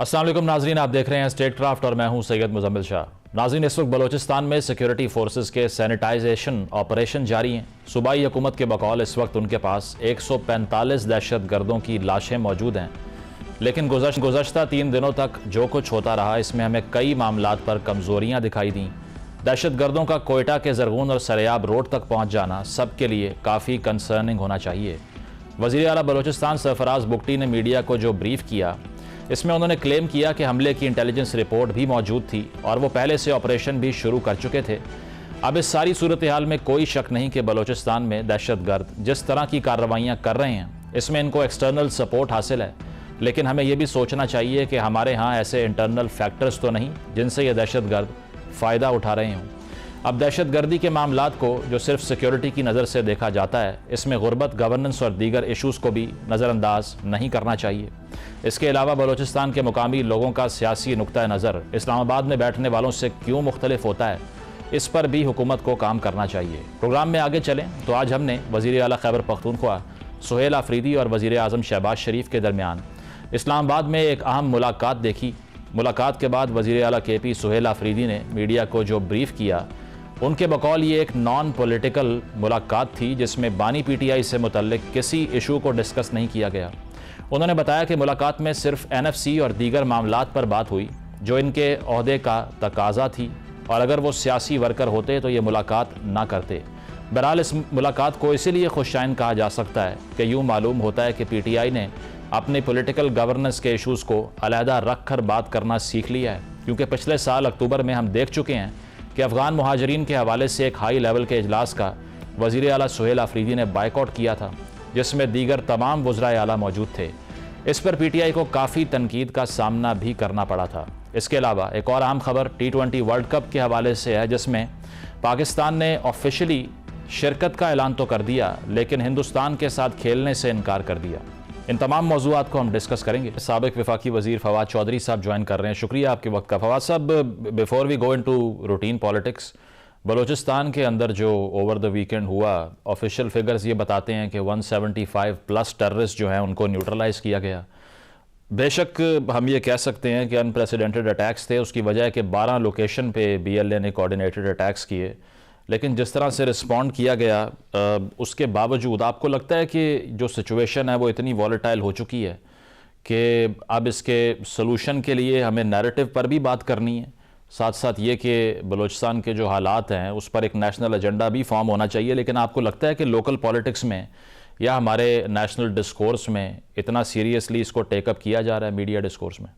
अस्सलाम वालेकुम नाजरीन, आप देख रहे हैं स्टेट क्राफ्ट और मैं हूं सैयद मुजम्मिल शाह। नाजरीन, इस वक्त बलोचिस्तान में सिक्योरिटी फोर्सेस के सैनिटाइजेशन ऑपरेशन जारी हैं। सूबाई हुकूमत के बकौल इस वक्त उनके पास 145 दहशत गर्दों की लाशें मौजूद हैं। लेकिन गुज़श्ता 3 दिनों तक जो कुछ होता रहा, इसमें हमें कई मामलात पर कमज़ोरियाँ दिखाई दी। दहशत गर्दों का कोयटा के ज़रगून और सरेयाब रोड तक पहुँच जाना सब के लिए काफ़ी कंसर्निंग होना चाहिए। वज़ीर आला बलोचिस्तान सरफराज बुगटी ने मीडिया को जो ब्रीफ किया, इसमें उन्होंने क्लेम किया कि हमले की इंटेलिजेंस रिपोर्ट भी मौजूद थी और वो पहले से ऑपरेशन भी शुरू कर चुके थे। अब इस सारी सूरत हाल में कोई शक नहीं कि बलोचिस्तान में दहशतगर्द जिस तरह की कार्रवाइयाँ कर रहे हैं, इसमें इनको एक्सटर्नल सपोर्ट हासिल है। लेकिन हमें यह भी सोचना चाहिए कि हमारे यहाँ ऐसे इंटरनल फैक्टर्स तो नहीं जिनसे ये दहशतगर्द फ़ायदा उठा रहे हों। अब दहशतगर्दी के मामलात को जो सिर्फ सिक्योरिटी की नज़र से देखा जाता है, इसमें गुर्बत, गवर्नेंस और दीगर इशूज़ को भी नज़रअंदाज नहीं करना चाहिए। इसके अलावा बलोचिस्तान के मुकामी लोगों का सियासी नुक्ता नज़र इस्लामाबाद में बैठने वालों से क्यों मुख्तलिफ होता है, इस पर भी हुकूमत को काम करना चाहिए। प्रोग्राम में आगे चलें तो आज हमने वज़ीर आला खैबर पख्तूनख्वा सुहेल आफरीदी और वज़ीर आज़म शहबाज शरीफ के दरमियान इस्लामाबाद में एक अहम मुलाकात देखी। मुलाकात के बाद वज़ीर आला KP सुहेल आफरीदी ने मीडिया को जो ब्रीफ किया, उनके बकौल ये एक नॉन पॉलिटिकल मुलाकात थी जिसमें बानी PTI से मुतल्लिक किसी इशू को डिस्कस नहीं किया गया। उन्होंने बताया कि मुलाकात में सिर्फ NFC और दीगर मामलात पर बात हुई जो इनके ओहदे का तकाजा थी, और अगर वो सियासी वर्कर होते तो ये मुलाकात ना करते। बहरहाल इस मुलाकात को इसीलिए खुशाइन कहा जा सकता है कि यूँ मालूम होता है कि PTI ने अपने पॉलिटिकल गवर्नेंस के इशूज़ को अलहदा रख कर बात करना सीख लिया है, क्योंकि पिछले साल अक्टूबर में हम देख चुके हैं कि अफ़गान मुहाजिरीन के हवाले से एक हाई लेवल के इजलास का वज़ीर आला सुहेल आफरीदी ने बायकॉट किया था, जिसमें दीगर तमाम वज़राए आला मौजूद थे। इस पर PTI को काफ़ी तनकीद का सामना भी करना पड़ा था। इसके अलावा एक और अहम खबर T20 वर्ल्ड कप के हवाले से है, जिसमें पाकिस्तान ने ऑफिशियली शिरकत का ऐलान तो कर दिया, लेकिन हिंदुस्तान के साथ खेलने से इनकार कर दिया। इन तमाम मौज़ूआत को हम डिस्कस करेंगे। साबिक़ वफाकी वज़ीर फ़वाद चौधरी साहब ज्वाइन कर रहे हैं। शुक्रिया आपके वक्त का। फ़वाद साहब, before we go into routine politics, Balochistan के अंदर जो ओवर द वीकेंड हुआ, ऑफिशियल फिगर्स ये बताते हैं कि 175 प्लस टेररिस्ट जो हैं उनको न्यूट्रलाइज़ किया गया। बेशक हम ये कह सकते हैं कि अनप्रेसिडेंटेड अटैक्स थे, उसकी वजह है कि 12 लोकेशन पे BLA ने कोऑर्डिनेटेड अटैक्स किए, लेकिन जिस तरह से रिस्पॉन्ड किया गया उसके बावजूद आपको लगता है कि जो सिचुएशन है वो इतनी वॉलेटाइल हो चुकी है कि अब इसके सलूशन के लिए हमें नैरेटिव पर भी बात करनी है, साथ साथ ये कि बलूचिस्तान के जो हालात हैं उस पर एक नेशनल एजेंडा भी फॉर्म होना चाहिए। लेकिन आपको लगता है कि लोकल पॉलिटिक्स में या हमारे नेशनल डिस्कोर्स में इतना सीरियसली इसको टेकअप किया जा रहा है मीडिया डिस्कोर्स में?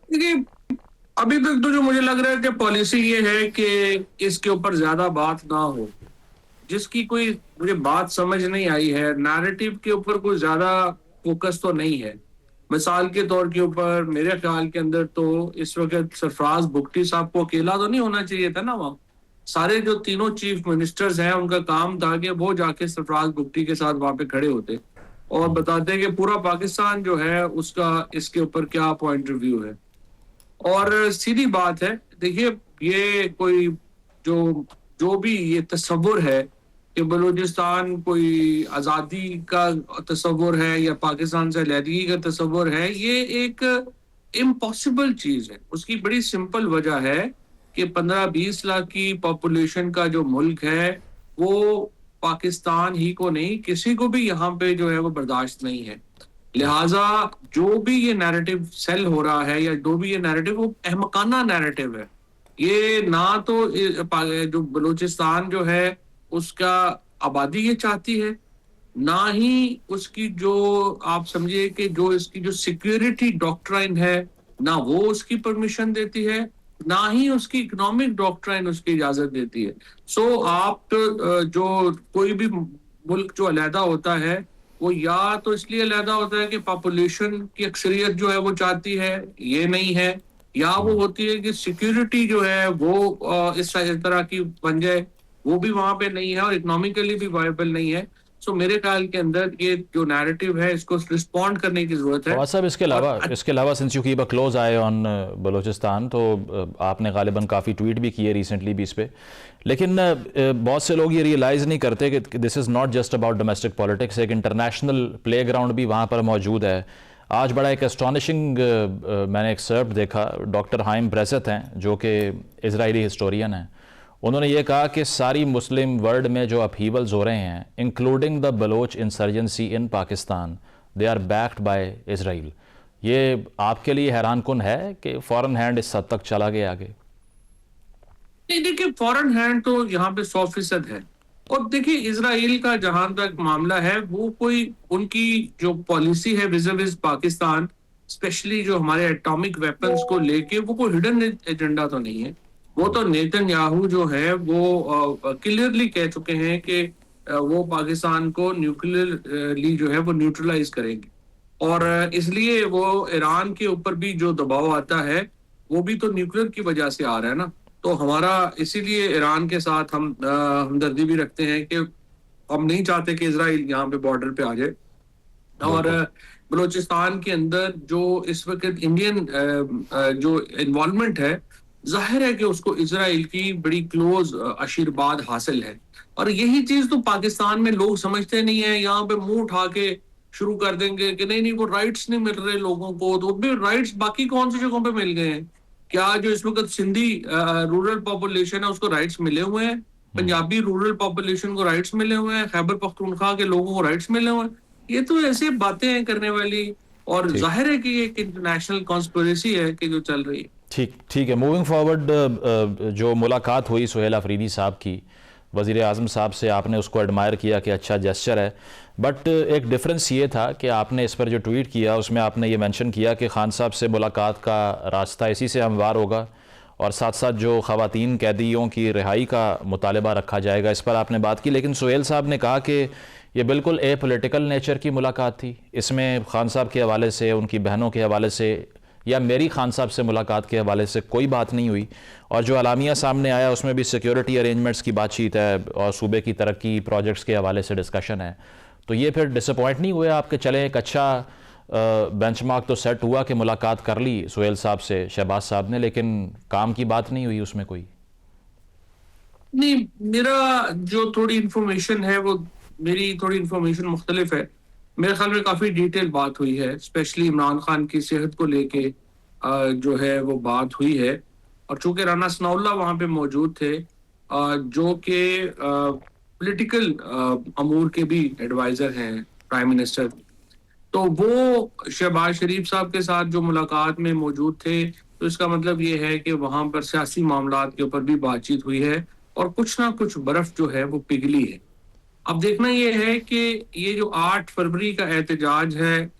देखिए, अभी तक तो जो मुझे लग रहा है कि पॉलिसी ये है कि इसके ऊपर ज्यादा बात ना हो, जिसकी कोई मुझे बात समझ नहीं आई है। नैरेटिव के ऊपर कोई ज्यादा फोकस तो नहीं है। मिसाल के तौर के ऊपर मेरे ख्याल के अंदर तो इस वक्त सरफराज बुगटी साहब को अकेला तो नहीं होना चाहिए था ना। वहाँ सारे जो तीनों चीफ मिनिस्टर्स हैं, उनका काम था कि वो जाके सरफराज बुगटी के साथ वहां पे खड़े होते और बताते कि पूरा पाकिस्तान जो है उसका इसके ऊपर क्या पॉइंट रिव्यू है। और सीधी बात है, देखिए, ये कोई जो जो भी ये तस्वुर है कि बलूचिस्तान कोई आज़ादी का तस्वुर है या पाकिस्तान से अलहदगी का तस्वुर है, ये एक इम्पॉसिबल चीज है। उसकी बड़ी सिंपल वजह है कि 15-20 लाख की पॉपुलेशन का जो मुल्क है वो पाकिस्तान ही को नहीं, किसी को भी यहाँ पे जो है वो बर्दाश्त नहीं है। लिहाजा जो भी ये नैरेटिव सेल हो रहा है या जो भी ये नैरेटिव, वो अहमकाना नैरेटिव है। ये ना तो जो बलूचिस्तान जो है उसका आबादी ये चाहती है, ना ही उसकी जो आप समझिए कि जो इसकी जो सिक्योरिटी डॉक्ट्राइन है, ना वो उसकी परमिशन देती है, ना ही उसकी इकोनॉमिक डॉक्ट्राइन उसकी इजाजत देती है। सो आप जो कोई भी मुल्क जो अलहदा होता है वो या तो इसलिए अलहदा होता है कि पॉपुलेशन की अक्सरियत जो है वो चाहती है, ये नहीं है, या वो होती है कि सिक्योरिटी जो है वो इस तरह की बन जाए, वो भी वहां पे नहीं है और इकोनॉमिकली भी वायबल नहीं है। सो मेरे ख्याल के अंदर ये जो नैरेटिव है इसको रिस्पॉन्ड करने की जरूरत है। साहब, इसके अलावा since you keep a close I on Balochistan, तो आपने गालिबन काफ़ी ट्वीट भी किए रिसेंटली भी इस पे, लेकिन बहुत से लोग ये रियलाइज़ नहीं करते कि this is not just about domestic politics. एक इंटरनेशनल प्ले ग्राउंड भी वहाँ पर मौजूद है। आज बड़ा एक एस्टॉनिशिंग मैंने एक्सर्प्ट देखा, डॉक्टर हाइम ब्रेसेट हैं जो कि इजरायली हिस्टोरियन हैं। उन्होंने ये कहा कि सारी मुस्लिम वर्ल्ड में जो अपहीवल्स हो रहे हैं, including the Baloch insurgency in Pakistan, they are backed by Israel. ये आपके लिए हैरान कुन है कि फॉरेन हैंड इस हद तक चला गया आगे? नहीं, देखिए फॉरेन हैंड तो यहाँ पे 100% है। और देखिए इसराइल का जहां तक मामला है, वो कोई उनकी जो पॉलिसी है विज़ पाकिस्तान, स्पेशली जो हमारे एटॉमिक वेपन्स को लेके, वो कोई हिडन एजेंडा तो नहीं है। वो तो नेतन्याहू जो है वो क्लियरली कह चुके हैं कि वो पाकिस्तान को न्यूक्लियरली जो है वो न्यूट्रलाइज करेंगे। और इसलिए वो ईरान के ऊपर भी जो दबाव आता है वो भी तो न्यूक्लियर की वजह से आ रहा है ना। तो हमारा इसीलिए ईरान के साथ हम हमदर्दी भी रखते हैं कि हम नहीं चाहते कि इजराइल यहाँ पे बॉर्डर पे आ जाए। और बलूचिस्तान के अंदर जो इस वक्त इंडियन जो इन्वॉल्वमेंट है, जाहिर है कि उसको इजराइल की बड़ी क्लोज आशीर्वाद हासिल है। और यही चीज तो पाकिस्तान में लोग समझते नहीं है। यहाँ पे मुंह उठा के शुरू कर देंगे कि नहीं नहीं वो राइट्स नहीं मिल रहे लोगों को, तो भी राइट्स बाकी कौन सी जगहों पे मिल गए हैं? क्या जो इस वक्त सिंधी रूरल पॉपुलेशन है उसको राइट्स मिले हुए हैं? पंजाबी रूरल पॉपुलेशन को राइट्स मिले हुए हैं? खैबर पख्तूनख्वा के लोगों को राइट्स मिले हुए हैं? ये तो ऐसे बातें हैं करने वाली। और जाहिर है कि ये एक इंटरनेशनल कॉन्स्पिरेसी है कि जो चल रही है। ठीक है। मूविंग फॉरवर्ड, जो मुलाकात हुई सुहेल अफरीदी साहब की वज़ीर आज़म साहब से, आपने उसको एडमायर किया कि अच्छा जेस्चर है, बट एक डिफरेंस ये था कि आपने इस पर जो ट्वीट किया उसमें आपने ये मेंशन किया कि खान साहब से मुलाकात का रास्ता इसी से हमवार होगा और साथ साथ जो ख़वातीन कैदियों की रिहाई का मुतालबा रखा जाएगा, इस पर आपने बात की। लेकिन सुहेल साहब ने कहा कि ये बिल्कुल ए पॉलिटिकल नेचर की मुलाकात थी, इसमें खान साहब के हवाले से, उनकी बहनों के हवाले से या मेरी खान साहब से मुलाकात के हवाले से कोई बात नहीं हुई। और जो अलामिया सामने आया उसमें भी सिक्योरिटी अरेंजमेंट्स की बातचीत है और सूबे की तरक्की प्रोजेक्ट्स के हवाले से डिस्कशन है। तो ये फिर डिसअपॉइंट नहीं हुए आपके? चले एक अच्छा बेंचमार्क तो सेट हुआ कि मुलाकात कर ली सुहेल साहब से शहबाज साहब ने, लेकिन काम की बात नहीं हुई उसमें कोई? नहीं, मेरा जो थोड़ी इंफॉर्मेशन है वो मेरी थोड़ी इंफॉर्मेशन मुख्तलिफ है। मेरे ख्याल में काफी डिटेल बात हुई है, स्पेशली इमरान खान की सेहत को लेके जो है वो बात हुई है। और चूंकि राना सनाउल्लाह वहां पे मौजूद थे, जो कि पॉलिटिकल अमूर के भी एडवाइजर हैं प्राइम मिनिस्टर, तो वो शहबाज शरीफ साहब के साथ जो मुलाकात में मौजूद थे, तो इसका मतलब ये है कि वहां पर सियासी मामलात के ऊपर भी बातचीत हुई है और कुछ ना कुछ बर्फ जो है वो पिघली है। अब देखना ये है कि ये जो 8 फरवरी का एहतजाज है,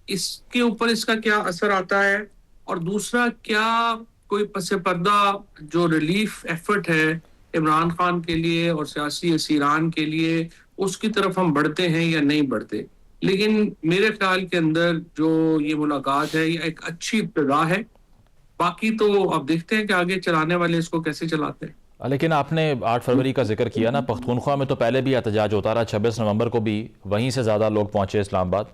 इसके ऊपर इसका क्या असर आता है, और दूसरा क्या कोई पसे पर्दा जो रिलीफ एफर्ट है इमरान खान के लिए और सियासी असीरान के लिए, उसकी तरफ हम बढ़ते हैं या नहीं बढ़ते। लेकिन मेरे ख्याल के अंदर जो ये मुलाकात है, ये एक अच्छी इब्तिदा है। बाकी तो अब देखते हैं कि आगे चलाने वाले इसको कैसे चलाते हैं। लेकिन आपने 8 फरवरी का जिक्र किया ना, पख्तूनख्वा में तो पहले भी एहतजाज होता रहा, 26 नवंबर को भी वहीं से ज़्यादा लोग पहुंचे इस्लामाबाद।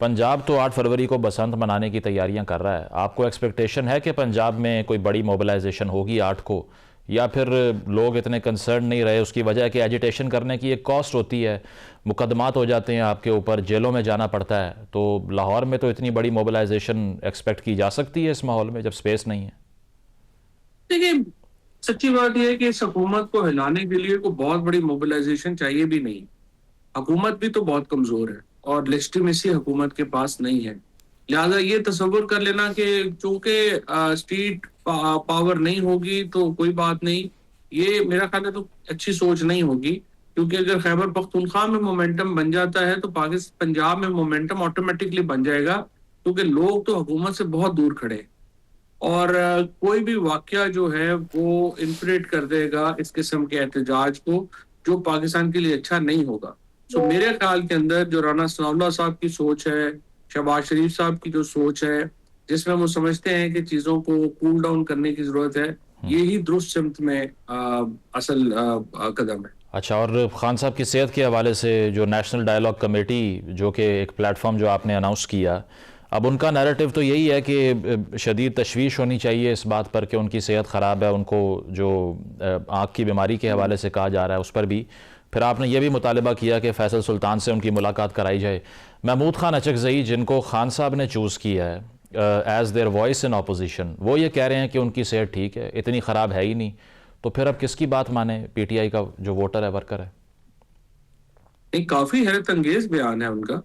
पंजाब तो 8 फरवरी को बसंत मनाने की तैयारियां कर रहा है। आपको एक्सपेक्टेशन है कि पंजाब में कोई बड़ी मोबिलाइजेशन होगी 8 को, या फिर लोग इतने कंसर्न नहीं रहे? उसकी वजह है कि एजिटेशन करने की एक कॉस्ट होती है, मुकदमात हो जाते हैं आपके ऊपर, जेलों में जाना पड़ता है। तो लाहौर में तो इतनी बड़ी मोबिलाइजेशन एक्सपेक्ट की जा सकती है इस माहौल में जब स्पेस नहीं है? देखिए, सच्ची बात यह है कि इस हुकूमत को हिलाने के लिए कोई बहुत बड़ी मोबिलाइजेशन चाहिए भी नहीं। हुकूमत भी तो बहुत कमजोर है और लेजिटिमेसी हुकूमत के पास नहीं है। लिहाजा ये तस्वुर कर लेना कि चूंकि स्टेट पावर नहीं होगी तो कोई बात नहीं, ये मेरा ख्याल है तो अच्छी सोच नहीं होगी। क्योंकि अगर खैबर पख्तूनख्वा में मोमेंटम बन जाता है तो पाकिस्तान पंजाब में मोमेंटम ऑटोमेटिकली बन जाएगा, क्योंकि लोग तो हुकूमत से बहुत दूर खड़े हैं। और कोई भी वाकया जो है वो इन्फ्लेट कर देगा इस किस्म के एहतजाज को, जो पाकिस्तान के लिए अच्छा नहीं होगा। सो मेरे ख्याल के अंदर जो राना सनाउल्लाह साहब की सोच है, शहबाज शरीफ साहब की जो सोच है, जिसमें वो समझते हैं कि चीजों को कूल डाउन करने की जरूरत है, यही दुरुस्त सिमत में असल कदम है। अच्छा, और खान साहब की सेहत के हवाले से जो नेशनल डायलॉग कमेटी, जो कि एक प्लेटफॉर्म जो आपने अनाउंस किया, अब उनका नैरेटिव तो यही है कि शदीद तशवीश होनी चाहिए इस बात पर कि उनकी सेहत ख़राब है, उनको जो आँख की बीमारी के हवाले से कहा जा रहा है उस पर भी फिर आपने ये भी मुतालबा किया कि फैसल सुल्तान से उनकी मुलाकात कराई जाए। महमूद खान अचकज़ई, जिनको खान साहब ने चूज़ किया है as their voice in opposition, वो ये कह रहे हैं कि उनकी सेहत ठीक है, इतनी ख़राब है ही नहीं, तो फिर अब किसकी बात माने PTI का जो वोटर है, वर्कर है? एक काफी हैरत अंगेज बयान है उनका।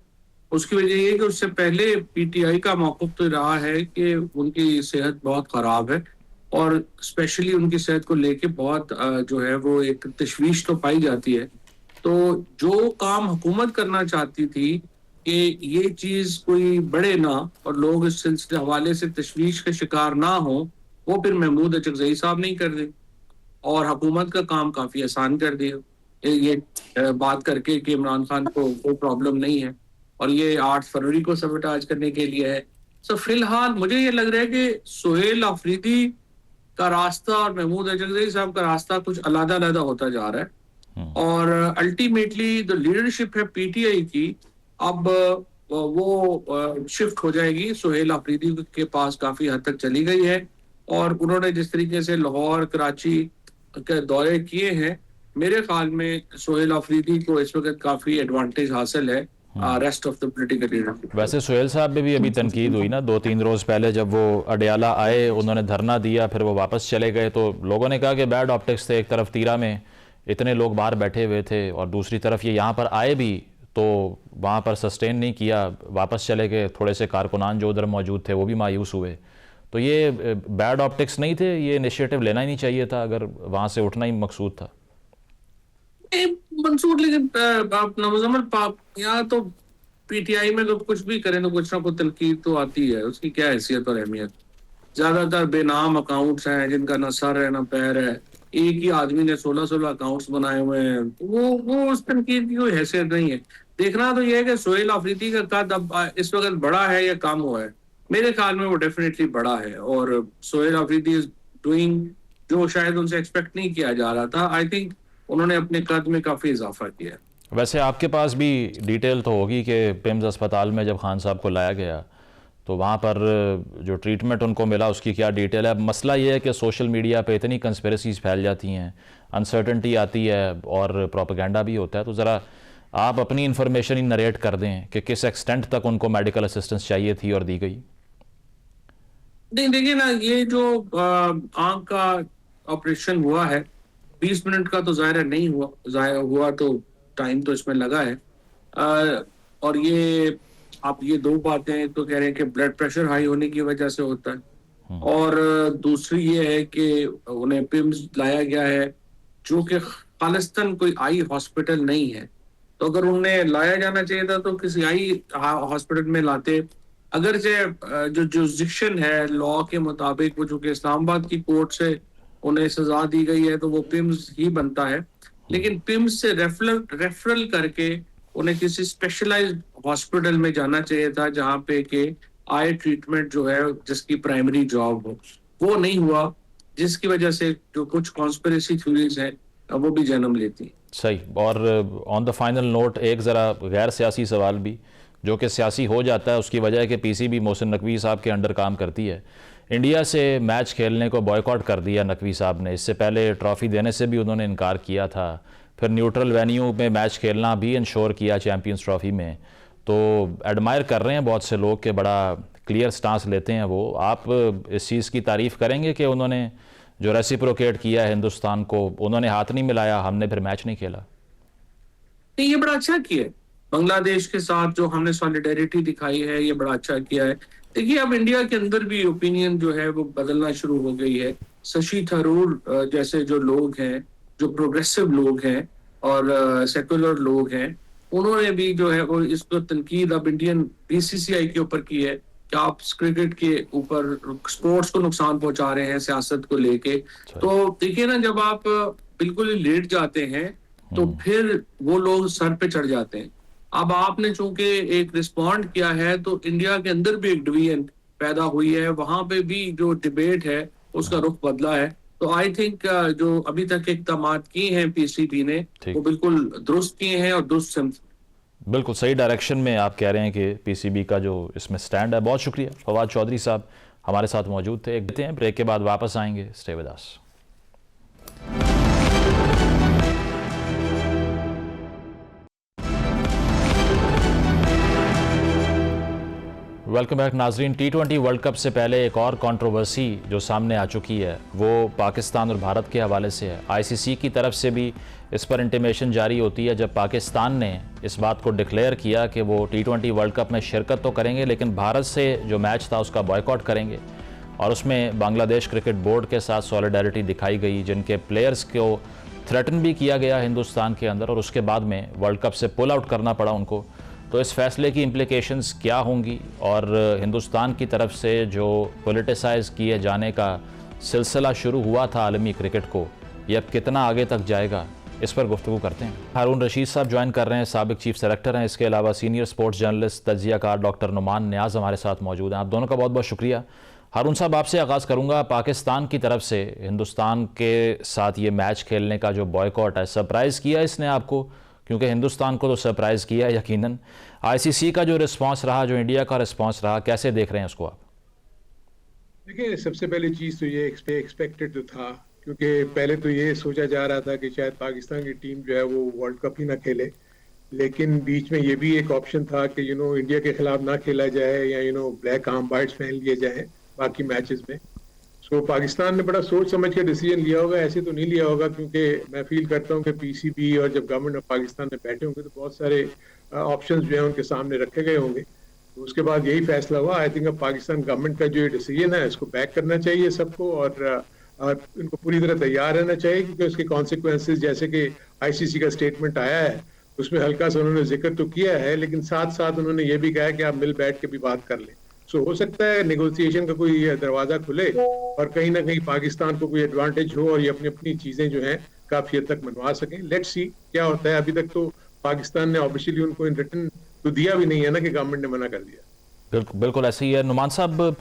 उसकी वजह ये है कि उससे पहले PTI का मौक़िफ़ तो रहा है कि उनकी सेहत बहुत खराब है और स्पेशली उनकी सेहत को लेके बहुत जो है वो एक तशवीश तो पाई जाती है। तो जो काम हुकूमत करना चाहती थी कि ये चीज कोई बढ़े ना और लोग इस सिलसिले हवाले से तशवीश का शिकार ना हो, वो फिर महमूद अचकज़ई साहब नहीं कर रहे और हुकूमत का काम काफी आसान कर दिया। ये बात करके कि इमरान खान को कोई प्रॉब्लम नहीं है और ये 8 फरवरी को सबटाज करने के लिए है। सो फिलहाल मुझे ये लग रहा है कि सुहेल अफरीदी का रास्ता और महमूद अचकज़ई साहब का रास्ता कुछ अलग-अलग होता जा रहा है और अल्टीमेटली जो लीडरशिप है PTI की अब वो शिफ्ट हो जाएगी। सुहेल अफरीदी के पास काफी हद तक चली गई है और उन्होंने जिस तरीके से लाहौर, कराची के दौरे किए हैं, मेरे ख्याल में सुहेल अफरीदी को इस वक्त काफी एडवांटेज हासिल है rest of the political leadership. वैसे सुहेल साहब में भी अभी तनकीद हुई ना, 2-3 रोज़ पहले जब वो अडयाला आए, उन्होंने धरना दिया, फिर वो वापस चले गए, तो लोगों ने कहा कि बैड ऑप्टिक्स थे। एक तरफ तीरा में इतने लोग बाहर बैठे हुए थे और दूसरी तरफ ये यहाँ पर आए भी तो वहाँ पर सस्टेन नहीं किया, वापस चले गए। थोड़े से कारकुनान जो उधर मौजूद थे वो भी मायूस हुए। तो ये बैड ऑप्टिक्स नहीं थे, ये इनिशिएटिव लेना ही नहीं चाहिए था अगर वहाँ से उठना ही मकसूद था। मंसूर, लेकिन आप नवजमल यहाँ तो PTI में तो कुछ भी करें तो कुछ ना कुछ तनकीद तो आती है, उसकी क्या हैसियत और अहमियत। ज्यादातर बेनाम अकाउंट्स हैं जिनका ना सर है ना पैर है, एक ही आदमी ने 16 अकाउंट्स बनाए हुए हैं, वो उस तनकीद की कोई हैसियत नहीं है। देखना तो ये है कि सुहेल अफरीदी का कद अब इस वक्त बड़ा है या कम हुआ है। मेरे ख्याल में वो डेफिनेटली बड़ा है और सुहेल अफरीदी इज डूइंग जो शायद उनसे एक्सपेक्ट नहीं किया जा रहा था। आई थिंक उन्होंने अपने कद में काफी इजाफा किया। वैसे आपके पास भी डिटेल तो होगी कि पिम्स अस्पताल में जब खान साहब को लाया गया तो वहाँ पर जो ट्रीटमेंट उनको मिला उसकी क्या डिटेल है? अब मसला ये है कि सोशल मीडिया पे इतनी कंस्पिरेसीज फैल जाती हैं, अनसर्टेनिटी आती है और प्रोपेगेंडा भी होता है, तो ज़रा आप अपनी इन्फॉर्मेशन ही नरेट कर दें कि किस एक्सटेंट तक उनको मेडिकल असिस्टेंस चाहिए थी और दी गई। नहीं, देखिए ना, ये जो आंख का ऑपरेशन हुआ है 20 मिनट का तो ज़ाहिर नहीं हुआ, ज़ाहिर हुआ तो टाइम तो इसमें लगा है। और ये आप ये दो बातें तो कह रहे हैं कि ब्लड प्रेशर हाई होने की वजह से होता है और दूसरी ये है कि उन्हें पिम्स लाया गया है जो कि खालिस्तान कोई आई हॉस्पिटल नहीं है। तो अगर उन्हें लाया जाना चाहिए था तो किसी आई हॉस्पिटल में लाते। अगर से जो जुरिस्डिक्शन है लॉ के मुताबिक वो जो कि इस्लामाबाद की कोर्ट से उन्हें सजा दी गई है तो वो पिम्स ही बनता है, लेकिन पिम्स से रेफरल करके उन्हें किसी स्पेशलाइज्ड हॉस्पिटल में जाना चाहिए था जहां पे के आई ट्रीटमेंट जो है जिसकी प्राइमरी जॉब हो। वो नहीं हुआ, जिसकी वजह से जो कुछ कॉन्स्पिरेसी थ्योरीज हैं वो भी जन्म लेती हैं। सही। और ऑन द फाइनल नोट एक ज़रा गैर सियासी सवाल भी जो कि सियासी हो जाता है, उसकी वजह है कि PCB मोहसिन नकवी साहब के अंडर काम करती है। इंडिया से मैच खेलने को बॉयकॉट कर दिया नकवी साहब ने। इससे पहले ट्रॉफ़ी देने से भी उन्होंने इनकार किया था, फिर न्यूट्रल वेन्यू में मैच खेलना भी इंश्योर किया चैम्पियंस ट्रॉफ़ी में। तो एडमायर कर रहे हैं बहुत से लोग कि बड़ा क्लियर स्टांस लेते हैं वो। आप इस चीज़ की तारीफ़ करेंगे कि उन्होंने जो रेसिप्रोकेट किया है हिंदुस्तान को, उन्होंने हाथ नहीं मिलाया, हमने फिर मैच नहीं खेला? नहीं, ये बड़ा अच्छा किया है। बांग्लादेश के साथ जो हमने सॉलिडेरिटी दिखाई है ये बड़ा अच्छा किया है। देखिए, अब इंडिया के अंदर भी ओपिनियन जो है वो बदलना शुरू हो गई है। शशि थरूर जैसे जो लोग हैं, जो प्रोग्रेसिव लोग हैं और सेकुलर लोग हैं, उन्होंने भी जो है वो इसको तनकीद अब इंडियन BCCI के ऊपर की है कि आप क्रिकेट के ऊपर स्पोर्ट्स को नुकसान पहुंचा रहे हैं सियासत को लेके। तो देखिए ना, जब आप बिल्कुल ही लेट जाते हैं तो फिर वो लोग सर पे चढ़ जाते हैं। अब आपने चूंकि एक रिस्पॉन्ड किया है तो इंडिया के अंदर भी एक डिवीजन पैदा हुई है, वहां पे भी जो डिबेट है उसका रुख बदला है। तो आई थिंक जो अभी तक इक़दामात किए हैं PCB ने वो बिल्कुल दुरुस्त किए हैं और दुरुस्त बिल्कुल सही डायरेक्शन में आप कह रहे हैं कि PCB का जो इसमें स्टैंड है। बहुत शुक्रिया। फवाद चौधरी साहब हमारे साथ मौजूद थे। एक देते हैं ब्रेक के बाद वापस आएंगे। Stay with us. Welcome back नाजरीन। T20 वर्ल्ड कप से पहले एक और कंट्रोवर्सी जो सामने आ चुकी है वो पाकिस्तान और भारत के हवाले से है। आईसीसी की तरफ से भी इस पर इंटीमेशन जारी होती है जब पाकिस्तान ने इस बात को डिक्लेयर किया कि वो T20 वर्ल्ड कप में शिरकत तो करेंगे लेकिन भारत से जो मैच था उसका बॉयकॉट करेंगे। और उसमें बांग्लादेश क्रिकेट बोर्ड के साथ सॉलिडारिटी दिखाई गई, जिनके प्लेयर्स को थ्रेटन भी किया गया हिंदुस्तान के अंदर, और उसके बाद में वर्ल्ड कप से पुल आउट करना पड़ा उनको। तो इस फैसले की इम्प्लिकेशंस क्या होंगी और हिंदुस्तान की तरफ से जो पॉलिटिसाइज किए जाने का सिलसिला शुरू हुआ था आलमी क्रिकेट को, ये अब कितना आगे तक जाएगा, इस पर गुफ्तगू करते हैं। हारून रशीद साहब ज्वाइन कर रहे हैं, साबिक चीफ सेलेक्टर हैं। इसके अलावा सीनियर स्पोर्ट्स जर्नलिस्ट तज्जियाकार डॉक्टर नुमान न्याज हमारे साथ मौजूद हैं। आप दोनों का बहुत बहुत शुक्रिया। हारून साहब, आपसे आगाज़ करूंगा। पाकिस्तान की तरफ से हिंदुस्तान के साथ ये मैच खेलने का जो बॉयकॉट है, सरप्राइज़ किया इसने आपको? क्योंकि हिंदुस्तान को तो सरप्राइज़ किया यकीनन। आईसीसी का जो रिस्पांस रहा, जो इंडिया का रिस्पांस रहा, कैसे देख रहे हैं उसको आप? देखिए, सबसे पहली चीज़ तो ये एक्सपेक्टेड तो था, क्योंकि पहले तो ये सोचा जा रहा था कि शायद पाकिस्तान की टीम जो है वो वर्ल्ड कप ही ना खेले, लेकिन बीच में ये भी एक ऑप्शन था कि इंडिया के खिलाफ ना खेला जाए या ब्लैक आर्म बाइट्स पहन लिए जाए बाकी मैचेस में। सो पाकिस्तान ने बड़ा सोच समझ के डिसीजन लिया होगा, ऐसे तो नहीं लिया होगा, क्योंकि मैं फील करता हूँ कि पीसीबी और जब गवर्नमेंट ऑफ पाकिस्तान में बैठे होंगे तो बहुत सारे ऑप्शंस जो है उनके सामने रखे गए होंगे। तो उसके बाद यही फैसला हुआ। आई थिंक अब पाकिस्तान गवर्नमेंट का जो ये डिसीजन है इसको बैक करना चाहिए सबको, और इनको पूरी तरह तैयार रहना चाहिए, क्योंकि उसके कॉन्सिक्वेंसेज, जैसे कि आईसीसी का स्टेटमेंट आया है उसमें हल्का सा उन्होंने जिक्र तो किया है, लेकिन साथ साथ उन्होंने ये भी कहा है कि आप मिल बैठ के भी बात कर लें। सो हो सकता है नेगोशिएशन का कोई दरवाजा खुले और कहीं ना कहीं पाकिस्तान को कोई एडवांटेज हो और ये अपनी अपनी चीजें जो हैं काफी हद तक मनवा सकें। लेट्स सी क्या होता है। अभी तक तो पाकिस्तान ने ऑफिशियली उनको इन रिटर्न तो दिया भी नहीं है ना, कि गवर्नमेंट ने मना कर दिया। बिल्कुल बिल्कुल ऐसे ही है। नुमान साहब,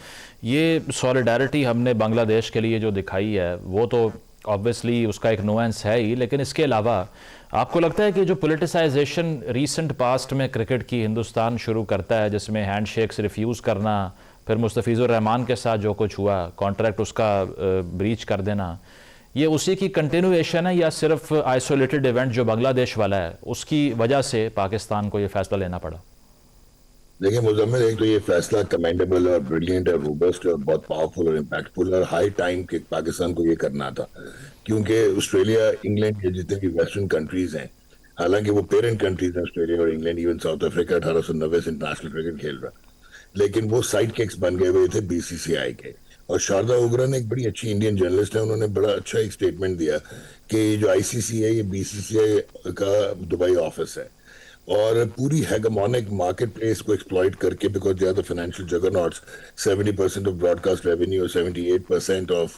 ये सॉलिडारिटी हमने बांग्लादेश के लिए जो दिखाई है वो तो ऑब्वियसली उसका एक नुआंस है ही, लेकिन इसके अलावा आपको लगता है कि जो पॉलिटिसाइजेशन रीसेंट पास्ट में क्रिकेट की हिंदुस्तान शुरू करता है, जिसमें हैंडशेक्स रिफ्यूज़ करना, फिर मुस्तफ़िज़ुर रहमान के साथ जो कुछ हुआ, कॉन्ट्रैक्ट उसका ब्रीच कर देना, ये उसी की कंटिन्यूएशन है या सिर्फ आइसोलेटेड इवेंट जो बांग्लादेश वाला है उसकी वजह से पाकिस्तान को ये फैसला लेना पड़ा? देखिए मुजम्मिल, एक तो ये फैसला कमेंडेबल और ब्रिलियंट और रोबस्ट और बहुत पावरफुल और इम्पैक्टफुल और हाई टाइम के पाकिस्तान को ये करना था, क्योंकि ऑस्ट्रेलिया, इंग्लैंड के जितने भी वेस्टर्न कंट्रीज हैं, हालांकि वो पेरेंट कंट्रीज हैं ऑस्ट्रेलिया और इंग्लैंड, इवन साउथ अफ्रीका 1890 से इंटरनेशनल क्रिकेट खेल रहा, लेकिन वो साइड किक्स बन गए हुए थे बीसीसीआई के। और शारदा उग्रा ने, एक बड़ी अच्छी इंडियन जर्नलिस्ट है, उन्होंने बड़ा अच्छा एक स्टेटमेंट दिया कि जो आईसीसी है ये बीसीसीआई का दुबई ऑफिस है और पूरी हेगमोनिक मार्केट प्लेस को एक्सप्लॉइट करके, because they are the financial juggernauts, 70% of broadcast revenue और 78% ऑफ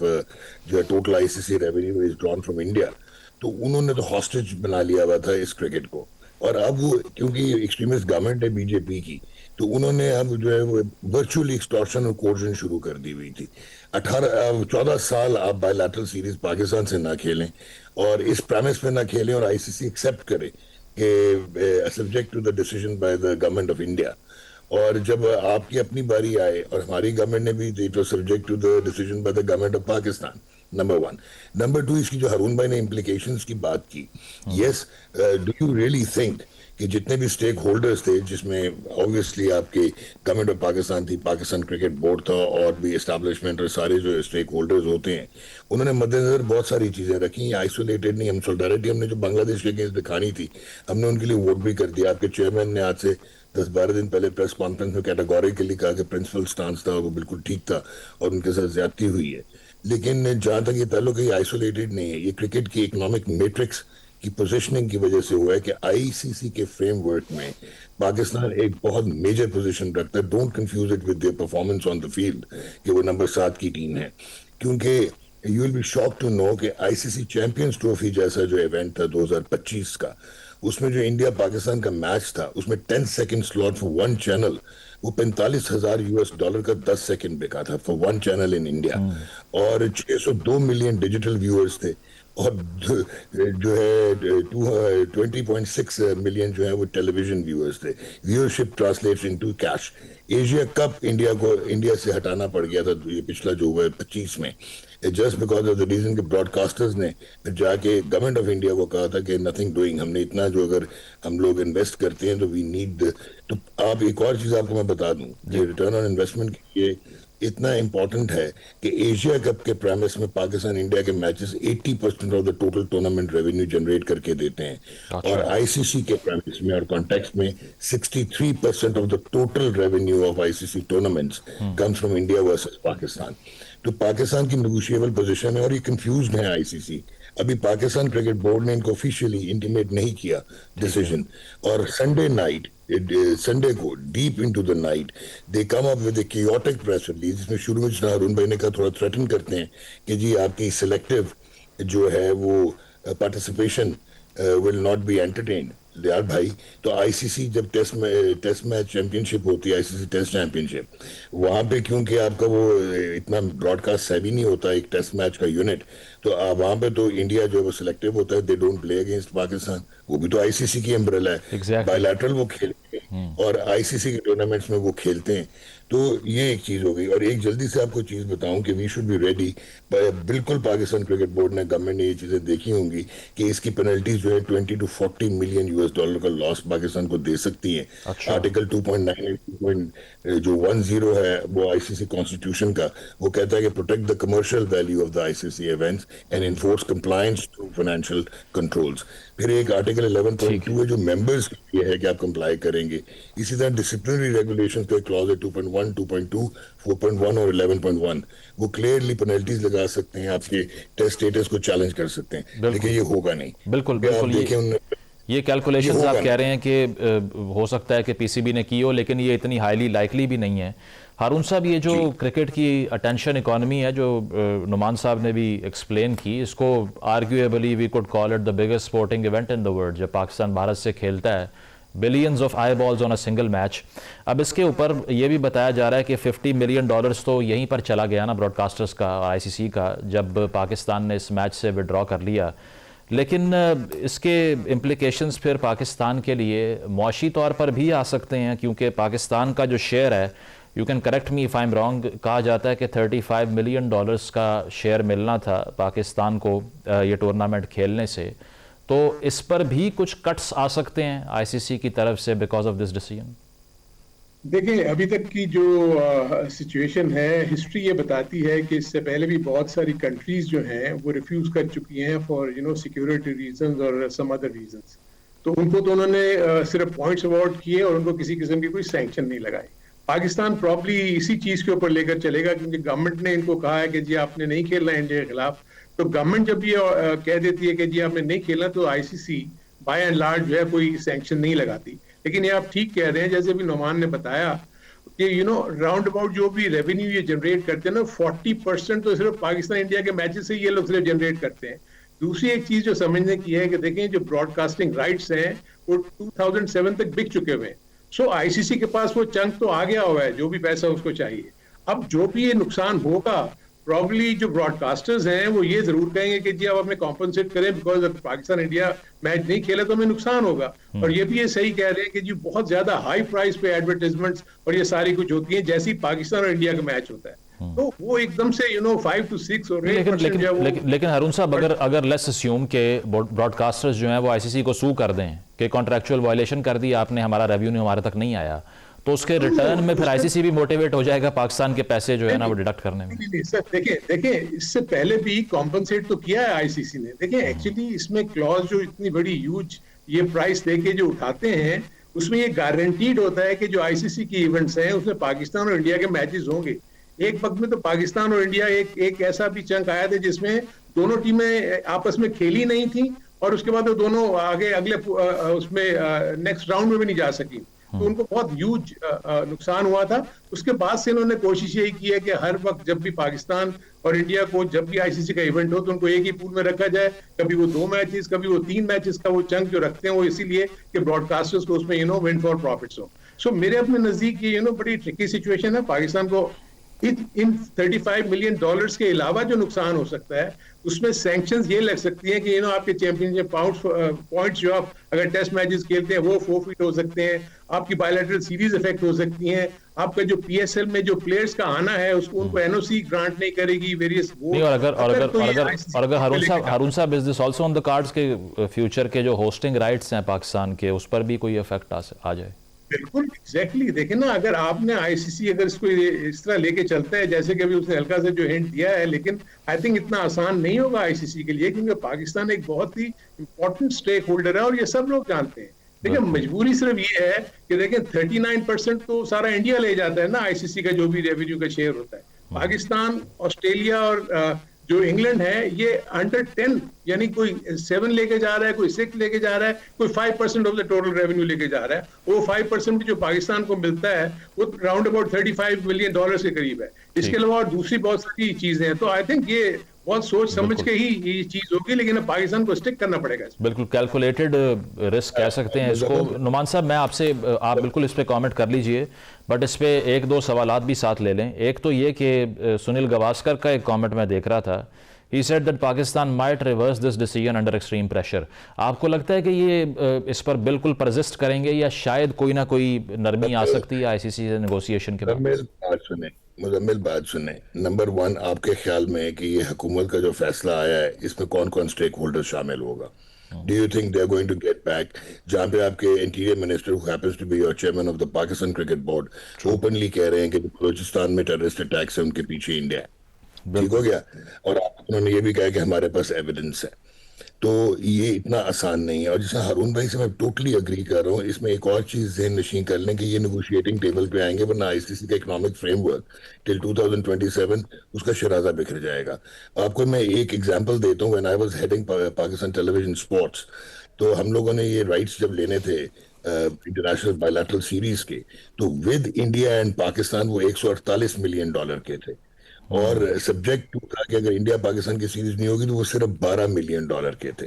जो total ICC revenue is drawn from India. तो उन्होंने तो हॉस्टेज बना लिया हुआ था इस क्रिकेट को। और अब वो, क्योंकि एक्सट्रीमिस्ट गवर्नमेंट है बीजेपी की, तो उन्होंने अब जो है वो वर्चुअली एक्सटॉर्शन और कोर्जन शुरू कर दी हुई थी। 14 साल आप बायलैटरल सीरीज पाकिस्तान से ना खेलें और इस प्रेमिस पे ना खेलें और आईसीसी एक्सेप्ट करे subject to the decision by the government of India. और जब आपकी अपनी बारी आए और हमारी गवर्नमेंट ने भी, it was subject to the decision by the government of Pakistan, number 1। Number 2, इसकी जो हारून भाई ने इम्प्लीकेशंस की बात की, yes, do you really think कि जितने भी स्टेक होल्डर्स थे, जिसमें ऑब्वियसली आपके गवर्नमेंट ऑफ पाकिस्तान थी, पाकिस्तान क्रिकेट बोर्ड था और भी एस्टैब्लिशमेंट और सारे जो स्टेक होल्डर्स होते हैं, उन्होंने मद्देनजर बहुत सारी चीजें रखी। आइसोलेटेड नहीं, हम सोलिडारिटी हमने जो बांग्लादेश के अगेंस्ट दिखानी थी, हमने उनके लिए वोट भी कर दिया। आपके चेयरमैन ने आज से 10-12 दिन पहले प्रेस कॉन्फ्रेंस में कैटेगोरिकली कहा कि प्रिंसिपल स्टांस था वो बिल्कुल ठीक था और उनके साथ ज्यादती हुई है। लेकिन जहां तक ये ताल्लुक है, ये आइसोलेटेड नहीं है, ये क्रिकेट की इकोनॉमिक मैट्रिक्स की पोजीशनिंग की वजह से हुआ है कि आईसीसी के फ्रेमवर्क में पाकिस्तान एक बहुत मेजर पोजीशन रखता है। Don't confuse it with their performance on the field कि वो नंबर 7 की टीम है, क्योंकि you will be shock to know कि आईसीसी चैंपियंस ट्रॉफी जैसा जो इवेंट था 2025 का, उसमें जो इंडिया पाकिस्तान का मैच था, उसमें 10 सेकंड स्लॉट फॉर 1 चैनल, वो $45,000 का 10 सेकंड बिका था फॉर 1 चैनल इन इंडिया। और 602 मिलियन डिजिटल व्यूअर्स थे और जो है 20.6 मिलियन जो है वो टेलीविजन व्यूअर्स थे। Viewership translates into cash. Asia cup India से हटाना पड़ गया था, ये पिछला जो हुआ है 25 में, just because of the reason के ब्रॉडकास्टर्स ने फिर जाके गवर्नमेंट ऑफ इंडिया को कहा था कि नथिंग डूइंग, हमने इतना जो अगर हम लोग इन्वेस्ट करते हैं तो वी नीड। तो आप एक और चीज आपको मैं बता दूं, ये रिटर्न ऑन इन्वेस्टमेंट के लिए इतना इंपॉर्टेंट है कि एशिया कप के प्रेमिस में पाकिस्तान इंडिया के matches 80% of the total tournament revenue generate करके देते हैं, और आईसीसी के प्रेमिस में और कॉन्टेक्स्ट में 63% of the total revenue of ICC tournaments comes from India versus Pakistan. तो पाकिस्तान की नेगोशिएबल पोजीशन है और ये कंफ्यूज्ड है आईसीसी। अभी पाकिस्तान क्रिकेट बोर्ड ने इनको ऑफिशियली इंटीमेट नहीं किया डिसीजन, और संडे को deep into the night they come up with A chaotic press release, जिसमें शुरू में हारून भाई ने कहा, थोड़ा थ्रेटन करते हैं कि जी आपकी सिलेक्टिव जो है वो participation will not be entertained. यार भाई, तो आईसीसी जब टेस्ट मैच चैंपियनशिप होती है, आईसीसी टेस्ट चैंपियनशिप, वहां पे क्योंकि आपका वो इतना ब्रॉडकास्ट हैवी नहीं होता एक टेस्ट मैच का यूनिट, तो वहां पे तो इंडिया जो है वो सिलेक्टिव होता है, they don't play against Pakistan, वो भी तो आईसीसी की अम्ब्रेला है, बायलैटरल वो खेलते हैं और आईसीसी के टूर्नामेंट्स में वो खेलते हैं। तो ये एक चीज हो गई। और एक जल्दी से आपको चीज बताऊं कि वी शुड बी रेडी, बिल्कुल पाकिस्तान क्रिकेट बोर्ड ने, गवर्नमेंट ने ये चीजें देखी होंगी कि इसकी पेनल्टीज जो है 20 to 40 मिलियन यूएस डॉलर का लॉस पाकिस्तान को दे सकती है। आर्टिकल 2.9 जो 10 है वो आईसीसी कॉन्स्टिट्यूशन का, वो कहता है कि protect the commercial value of the ICC events and enforce compliance to financial controls. फिर एक आर्टिकल 11.2 है जो मेंबर्स के लिए है कि आप कंप्लाई करेंगे। इसी तरह डिसिप्लिनरी रेगुलेशंस का क्लॉज है 2.1, 2.2, 4.1 और 11.1, वो क्लियरली पेनल्टीज लगा सकते हैं, आपके टेस्ट स्टेटस को चैलेंज कर सकते हैं, लेकिन ये होगा नहीं। बिल्कुल ये कैलकुलेशंस आप कह रहे हैं कि हो सकता है कि पीसीबी ने की हो, लेकिन ये इतनी हाईली लाइकली भी नहीं है। हारून साहब, ये जो क्रिकेट की अटेंशन इकोनॉमी है जो नुमान साहब ने भी एक्सप्लेन की, इसको arguably we could call it the biggest sporting event in the world. जब पाकिस्तान भारत से खेलता है, billions of eyeballs on a single match. अब इसके ऊपर ये भी बताया जा रहा है कि $50 मिलियन तो यहीं पर चला गया ना ब्रॉडकास्टर्स का, आईसीसी का, जब पाकिस्तान ने इस मैच से विड्रॉ कर लिया। लेकिन इसके इम्प्लिकेशंस फिर पाकिस्तान के लिए मौशी तौर पर भी आ सकते हैं, क्योंकि पाकिस्तान का जो शेयर है, you can correct me if I am wrong, कहा जाता है कि $35 मिलियन का शेयर मिलना था पाकिस्तान को ये टूर्नामेंट खेलने से। तो इस पर भी कुछ कट्स आ सकते हैं आईसीसी की तरफ से बिकॉज ऑफ दिस डिसीजन। देखिए, अभी तक की जो सिचुएशन है, हिस्ट्री ये बताती है कि इससे पहले भी बहुत सारी कंट्रीज जो हैं वो रिफ्यूज कर चुकी हैं फॉर सिक्योरिटी रीजंस और सम अदर रीजंस। तो उनको तो उन्होंने सिर्फ पॉइंट्स अवार्ड किए और उनको किसी किस्म की कोई सैंक्शन नहीं लगाई। पाकिस्तान प्रॉब्ली इसी चीज के ऊपर लेकर चलेगा, क्योंकि गवर्नमेंट ने इनको कहा है कि जी आपने नहीं खेलना इंडिया के खिलाफ। तो गवर्नमेंट जब ये कह देती है कि जी आपने नहीं खेलना, तो आईसीसी बाय एंड लार्ज जो है कोई सैंक्शन नहीं लगाती। लेकिन ये आप ठीक कह रहे हैं, जैसे अभी नुमान ने बताया कि राउंड अबाउट जो भी रेवेन्यू ये जनरेट करते हैं ना, 40% तो सिर्फ पाकिस्तान इंडिया के मैचेस से ये लोग सिर्फ जनरेट करते हैं। दूसरी एक चीज जो समझने की है कि देखें, जो ब्रॉडकास्टिंग राइट्स हैं वो 2007 तक बिक चुके हुए हैं। सो आईसीसी के पास वो चंक तो आ गया हुआ है, जो भी पैसा उसको चाहिए। अब जो भी ये नुकसान होगा, प्रॉब्ली जो ब्रॉडकास्टर्स हैं वो ये जरूर कहेंगे कि जी आप हमें कॉम्पनसेट करें, बिकॉज पाकिस्तान इंडिया मैच नहीं खेला तो हमें नुकसान होगा। और ये भी ये सही कह रहे हैं कि जी बहुत ज्यादा हाई प्राइस पे एडवर्टाइजमेंट्स और ये सारी कुछ होती हैं, जैसी पाकिस्तान और इंडिया का मैच होता है। तो वो एकदम से 5 to 6 और लेकिन हारून साहब, अगर लेट्स अस्यूम के ब्रॉडकास्टर्स जो हैं वो आईसीसी को सू कर दें कि कॉन्ट्रैक्चुअल वायलेशन कर दी आपने, हमारा रेवेन्यू हमारे तक नहीं आया, तो उसके रिटर्न में फिर आईसीसी भी मोटिवेट हो जाएगा पाकिस्तान के पैसे जो है ना वो डिडक्ट करने में। देखिए इससे पहले भी कॉम्पनसेट तो किया है आईसीसी ने। देखिए एक्चुअली इसमें क्लॉज जो इतनी बड़ी ह्यूज ये प्राइस देके जो उठाते हैं, उसमें ये गारंटीड होता है कि जो आईसीसी की इवेंट्स हैं उसमें पाकिस्तान और इंडिया के मैचेस होंगे। एक वक्त में तो पाकिस्तान और इंडिया एक ऐसा भी चंक आया था जिसमें दोनों टीमें आपस में खेली नहीं थी, और उसके बाद वो दोनों आगे अगले उसमें नेक्स्ट राउंड में भी नहीं जा सकी। तो उनको बहुत ह्यूज नुकसान हुआ था। उसके बाद से इन्होंने कोशिश यही की है कि हर वक्त जब भी पाकिस्तान और इंडिया को जब भी आईसीसी का इवेंट हो तो उनको एक ही पूल में रखा जाए। कभी वो 2 मैचेस, कभी वो 3 मैचेस का वो चंक जो रखते हैं वो इसीलिए कि ब्रॉडकास्टर्स को उसमें विन फॉर प्रॉफिट्स हो। सो मेरे अपने नजदीक ये बड़ी ट्रिकी सिचुएशन है। पाकिस्तान को इन $35 मिलियन के अलावा जो नुकसान हो सकता है उसमें सैंक्शंस ये लग सकती हैं कि आपके चैंपियनशिप पॉइंट्स जो आप अगर टेस्ट मैचेस खेलते हैं वो फोरफिट हो सकते हैं, आपकी बायलैटरल सीरीज इफेक्ट हो सकती हैं, आपका जो पीएसएल में जो प्लेयर्स का आना है उसको उनको एनओसी ग्रांट नहीं करेगी वेरियस नहीं। और अगर हारून साहब is this also on the cards के फ्यूचर के जो होस्टिंग राइट्स हैं पाकिस्तान के उस पर भी कोई इफेक्ट आ जाए? बिल्कुल एग्जैक्टली देखें ना, अगर आपने आईसीसी अगर इसको इस तरह लेके चलता है जैसे कि अभी उसने हल्का से जो हिंट दिया है, लेकिन आई थिंक इतना आसान नहीं होगा आईसीसी के लिए, क्योंकि पाकिस्तान एक बहुत ही इंपॉर्टेंट स्टेक होल्डर है और ये सब लोग जानते हैं। देखिए मजबूरी सिर्फ ये है कि देखें 39% तो सारा इंडिया ले जाता है ना आईसीसी का जो भी रेवेन्यू का शेयर होता है। पाकिस्तान, ऑस्ट्रेलिया और जो इंग्लैंड है ये अंडर 10 यानी कोई 7 लेके जा रहा है, कोई 6 लेके जा रहा है, कोई 5% ऑफ द टोटल रेवेन्यू लेके जा रहा है। वो 5% जो पाकिस्तान को मिलता है वो राउंड अबाउट $35 मिलियन के करीब है। इसके अलावा और दूसरी बहुत सारी चीजें हैं। तो आई थिंक ये बहुत सोच समझ के ही ये चीज होगी, लेकिन पाकिस्तान को स्टिक करना पड़ेगा। बिल्कुल कैलकुलेटेड रिस्क कह सकते हैं इसको। नुमान साहब मैं आपसे आप बिल्कुल इस पे कमेंट कर लीजिए, बट इस पे एक दो सवालात भी साथ ले लें। एक तो ये कि सुनील गवास्कर का एक कमेंट मैं देख रहा था, he said that Pakistan might reverse this decision under extreme pressure. आपको लगता है कि ये इस पर बिल्कुल परसिस्ट करेंगे या शायद कोई ना कोई नरमी आ सकती है आईसीसी से नेगोशिएशन के बाद? मुजम्मिल बात सुने। नंबर 1 आपके ख्याल में कि ये हुकूमत का जो फैसला आया है इसमें कौन कौन स्टेक होल्डर शामिल होगा? Do you think they are going to get back? जहां पे आपके interior minister who happens to be your chairman of the Pakistan cricket board openly कह रहे हैं कि बलूचिस्तान में टेररिस्ट अटैक्स है, उनके पीछे इंडिया है। ठीक हो गया। और उन्होंने ये भी कहा कि हमारे पास एविडेंस है। तो ये इतना आसान नहीं है। और जैसे हारून भाई से मैं टोटली अग्री कर रहा हूँ, इसमें एक और चीज ज़हन नशीं कर लें कि ये नेगोशिएटिंग टेबल पे आएंगे, वरना आईसीसी का इकोनॉमिक फ्रेमवर्क टिल 2027 उसका शराजा बिखर जाएगा। आपको मैं एक एग्जांपल देता हूँ। When I was heading Pakistan television sports, तो हम लोगों ने ये राइट्स जब लेने थे इंटरनेशनल बायलैटरल सीरीज के, तो विद इंडिया एंड पाकिस्तान वो $148 मिलियन के थे। और सब्जेक्ट टू था कि अगर इंडिया पाकिस्तान की सीरीज नहीं होगी तो वो सिर्फ $12 मिलियन के थे।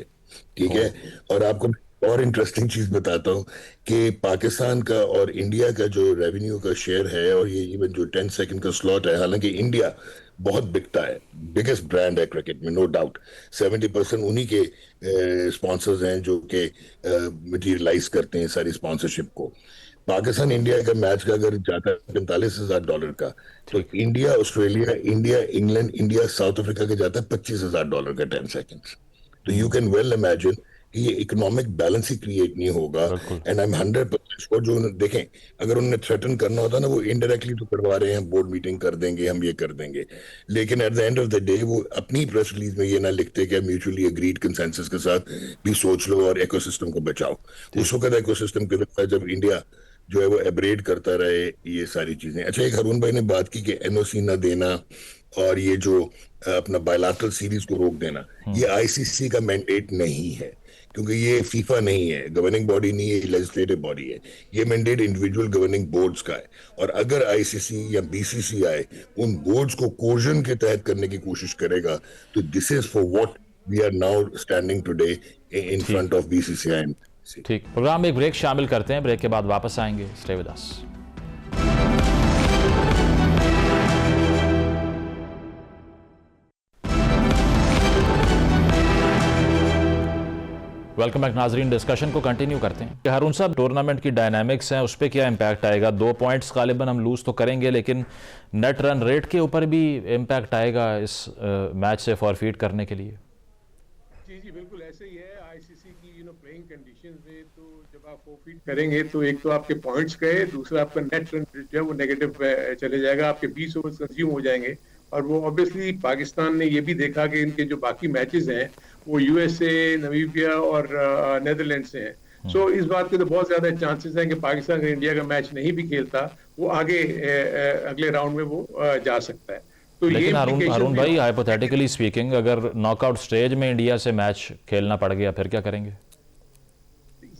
ठीक है। और आपको और इंटरेस्टिंग चीज बताता हूँ कि पाकिस्तान का और इंडिया का जो रेवेन्यू का शेयर है, और ये इवन जो 10 सेकंड का स्लॉट है, हालांकि इंडिया बहुत बिकता है, बिगेस्ट ब्रांड है क्रिकेट में, नो डाउट। 70% उन्हीं के स्पॉन्सर्स हैं जो कि मटीरियलाइज करते हैं सारी स्पॉन्सरशिप को। पाकिस्तान इंडिया का मैच का अगर जाता है $45,000 का, तो India Australia, India England, India South Africa का जाता है $25,000 का 10 सेकंड्स। तो यू कैन वेल इमेजिन कि ये इकोनॉमिक बैलेंस ही क्रिएट नहीं होगा। एंड आई एम 100% श्योर जो देखें, अगर उन्हें थ्रेटन करना होता ना, वो इनडायरेक्टली तो करवा रहे हैं, बोर्ड मीटिंग कर देंगे, हम ये कर देंगे, लेकिन at the end of the day वो अपनी प्रेस रिलीज में ये ना लिखते कि म्यूचुअली एग्रीड कंसेंसस के साथ भी सोच लो और इकोसिस्टम को बचाओ। उस वक्त इकोसिस्टम के दफा जब इंडिया जो है वो एब्रेड करता रहे ये सारी चीजें। अच्छा, एक हारून भाई ने बात की कि एनओसी ना देना और ये जो अपना बायलैटरल सीरीज को रोक देना, ये आईसीसी का मैंडेट नहीं है, क्योंकि ये फीफा नहीं है, गवर्निंग बॉडी नहीं है, लेजिस्लेटिव बॉडी है। ये मैंडेट इंडिविजुअल गवर्निंग बोर्ड्स का है। और अगर आईसीसी या बीसीसीआई उन बोर्ड्स को कोर्जन के तहत करने की कोशिश करेगा, तो this is for what we are now standing today in front of BCCI. ठीक, प्रोग्राम में एक ब्रेक शामिल करते हैं, ब्रेक के बाद वापस आएंगे। Stay with us. Welcome back नाजरीन, डिस्कशन को कंटिन्यू करते हैं। हारून साहब, टूर्नामेंट की डायनामिक्स हैं, उस पर क्या इम्पैक्ट आएगा? 2 पॉइंट्स गालिबन हम लूज तो करेंगे, लेकिन नेट रन रेट के ऊपर भी इम्पैक्ट आएगा इस मैच से फॉरफीट करने के लिए? जी बिल्कुल ऐसे ही है। आईसीसी की प्लेइंग कंडीशंस में तो जब आप फॉरफीट करेंगे तो एक तो आपके पॉइंट्स गए, दूसरा आपका नेट रन रेट जो है वो नेगेटिव चले जाएगा, आपके 20 ओवर्स कंज्यूम हो जाएंगे। और वो ऑब्वियसली पाकिस्तान ने ये भी देखा कि इनके जो बाकी मैचेस हैं वो यूएसए, नामीबिया और नेदरलैंड से हैं। सो इस बात के तो बहुत ज्यादा चांसेस हैं कि पाकिस्तान अगर इंडिया का मैच नहीं भी खेलता वो आगे अगले राउंड में वो जा सकता है। तो लेकिन हारून भाई, हाइपोथेटिकली स्पीकिंग, अगर नॉकआउट स्टेज में इंडिया से मैच खेलना पड़ गया, फिर क्या करेंगे?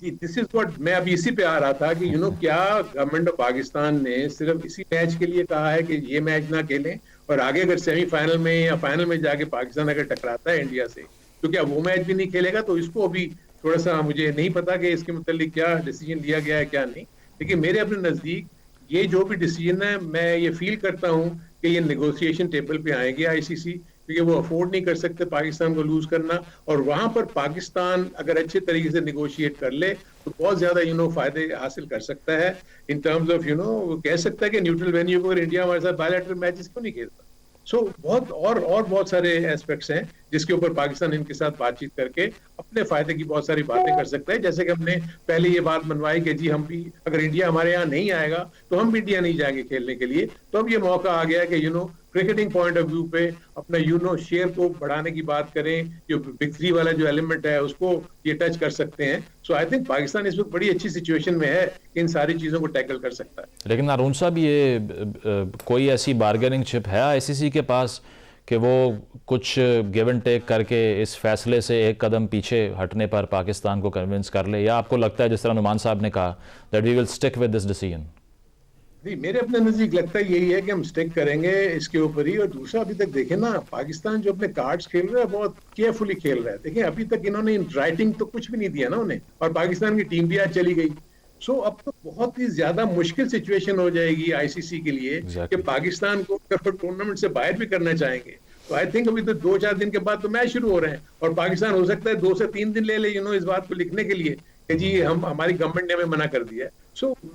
दिस इज व्हाट मैं अभी इसी पे आ रहा था कि क्या गवर्नमेंट ऑफ पाकिस्तान ने सिर्फ इसी मैच के लिए कहा है कि ये मैच ना खेलें, और आगे अगर सेमीफाइनल में या फाइनल में जाके पाकिस्तान अगर टकराता है इंडिया से तो क्या वो मैच भी नहीं खेलेगा? तो इसको अभी थोड़ा सा मुझे नहीं पता कि इसके मुतालिक क्या डिसीजन लिया गया है क्या नहीं, लेकिन मेरे अपने नजदीक ये जो भी डिसीजन है, मैं ये फील करता हूँ कि ये नेगोशिएशन टेबल पे आएंगे आईसीसी, क्योंकि वो अफोर्ड नहीं कर सकते पाकिस्तान को लूज करना। और वहां पर पाकिस्तान अगर अच्छे तरीके से नेगोशिएट कर ले तो बहुत ज्यादा फायदे हासिल कर सकता है इन टर्म्स ऑफ वो कह सकता है कि न्यूट्रल वेन्यू पर इंडिया हमारे साथ बायलैटरल मैचेस क्यों नहीं खेलता। बहुत और बहुत सारे एस्पेक्ट्स हैं जिसके ऊपर पाकिस्तान इनके साथ बातचीत करके अपने फायदे की बहुत सारी बातें कर सकता है। जैसे कि हमने पहले ये बात मनवाई कि जी हम भी, अगर इंडिया हमारे यहाँ नहीं आएगा तो हम भी इंडिया नहीं जाएंगे खेलने के लिए। तो अब ये मौका आ गया कि क्रिकेटिंग पॉइंट ऑफ व्यू पे अपना शेयर को बढ़ाने की बात करें, जो बिग थ्री वाला जो एलिमेंट है उसको ये टच कर सकते हैं। सो आई थिंक पाकिस्तान इस वक्त बड़ी अच्छी सिचुएशन में है कि इन सारी चीजों को टैकल कर सकता है। लेकिन अरुण साहब, ये कोई ऐसी बार्गेनिंग चिप है आईसीसी के पास कि वो कुछ गिव एंड टेक करके इस फैसले से एक कदम पीछे हटने पर पाकिस्तान को कन्विंस कर ले, या आपको लगता है जिस तरह नुमान साहब ने कहा that we will stick with this decision? नहीं, मेरे अपने नजदीक लगता है यही है कि हम स्टिक करेंगे इसके ऊपर ही। और दूसरा, अभी तक देखें ना, पाकिस्तान जो अपने कार्ड्स खेल रहा है बहुत केयरफुली खेल रहा है। देखें अभी तक इन्होंने राइटिंग तो कुछ भी नहीं दिया ना उन्हें, और पाकिस्तान की टीम भी आज चली गई। अब तो बहुत ही ज्यादा मुश्किल सिचुएशन हो जाएगी आईसीसी के लिए कि पाकिस्तान को टूर्नामेंट से बाहर भी करना चाहेंगे तो आई थिंक अभी तो 2-4 दिन के बाद तो मैच शुरू हो रहे हैं, और पाकिस्तान हो सकता है 2 से 3 दिन ले ले इस बात को लिखने के लिए कि जी हमारी गवर्नमेंट ने हमें मना कर दिया है।